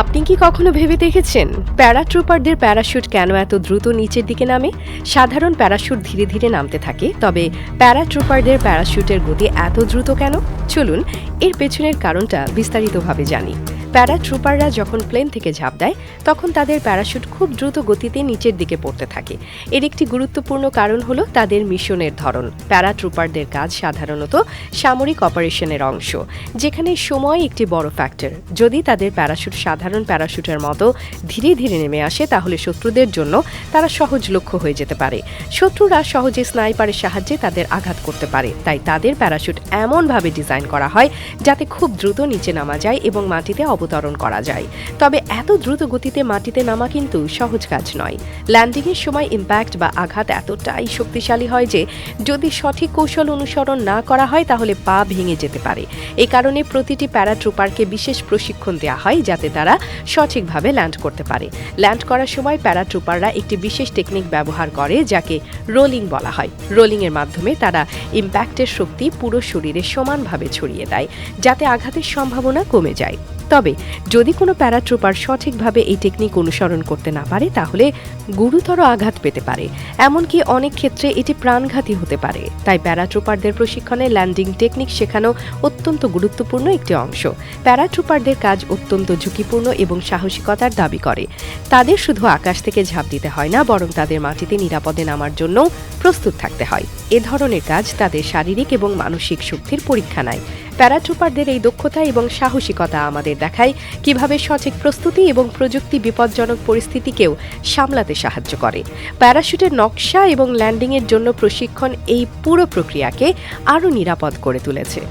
আপনি কি কখনো ভেবে দেখেছেন প্যারাট্রুপারদের প্যারাশুট কেন এত দ্রুত নিচের দিকে নামে? সাধারণ প্যারাশুট ধীরে ধীরে নামতে থাকে, তবে প্যারাট্রুপারদের প্যারাশুটের গতি এত দ্রুত কেন? চলুন এর পেছনের কারণটা বিস্তারিতভাবে জানি। প্যারাট্রুপাররা যখন প্লেন থেকে ঝাঁপ দেয় তখন তাদের প্যারাশুট খুব দ্রুত গতিতে নিচের দিকে পড়তে থাকে। এর একটি গুরুত্বপূর্ণ কারণ হলো তাদের মিশনের ধরন। প্যারাট্রুপারদের কাজ সাধারণত সামরিক অপারেশনের অংশ, যেখানে সময় একটি বড় ফ্যাক্টর। যদি তাদের প্যারাশুট সাধারণ প্যারাশুটের মতো ধীরে ধীরে নেমে আসে তাহলে শত্রুদের জন্য তারা সহজ লক্ষ্য হয়ে যেতে পারে। শত্রুরা সহজে স্নাইপারের সাহায্যে তাদের আঘাত করতে পারে, তাই তাদের প্যারাশুট এমনভাবে ডিজাইন করা হয় যাতে খুব দ্রুত নিচে নামা যায় এবং মাটিতে অবতরণ করা যায়। তবে এত দ্রুত গতিতে মাটিতে নামা কিন্তু সহজ কাজ নয়। ল্যান্ডিংয়ের সময় ইম্প্যাক্ট বা আঘাত এতটাই শক্তিশালী হয় যে যদি সঠিক কৌশল অনুসরণ না করা হয় তাহলে পা ভেঙে যেতে পারে। এ কারণে প্রতিটি প্যারাট্রুপারকে বিশেষ প্রশিক্ষণ দেওয়া হয় যাতে তারা সঠিকভাবে ল্যান্ড করতে পারে। ল্যান্ড করার সময় প্যারাট্রুপাররা একটি বিশেষ টেকনিক ব্যবহার করে যাকে রোলিং বলা হয়। রোলিংয়ের মাধ্যমে তারা ইম্প্যাক্টের শক্তি পুরো শরীরে সমানভাবে ছড়িয়ে দেয় যাতে আঘাতের সম্ভাবনা কমে যায়। তবে যদি কোনো প্যারাট্রুপার সঠিকভাবে এই টেকনিক অনুসরণ করতে না পারে তাহলে গুরুতর আঘাত পেতে পারে, এমনকি অনেক ক্ষেত্রে এটি প্রাণঘাতী হতে পারে। তাই প্যারাট্রুপারদের প্রশিক্ষণে ল্যান্ডিং টেকনিক শেখানো অত্যন্ত গুরুত্বপূর্ণ একটি অংশ। প্যারাট্রুপারদের কাজ অত্যন্ত ঝুঁকিপূর্ণ এবং সাহসিকতার দাবি করে। তাদের শুধু আকাশ থেকে ঝাঁপ দিতে হয় না, বরং তাদের মাটিতে নিরাপদে নামার জন্য প্রস্তুত থাকতে হয়। এ ধরনের কাজ তাদের শারীরিক এবং মানসিক শক্তির পরীক্ষা নেয়। প্যারাট্রুপারদের এই দক্ষতা এবং সাহসিকতা আমাদের দেখায় কিভাবে সঠিক প্রস্তুতি এবং প্রযুক্তি বিপজ্জনক পরিস্থিতিকেও সামলাতে সাহায্য করে। প্যারাশুটের নকশা এবং ল্যান্ডিংয়ের জন্য প্রশিক্ষণ এই পুরো প্রক্রিয়াকে আরও নিরাপদ করে তুলেছে।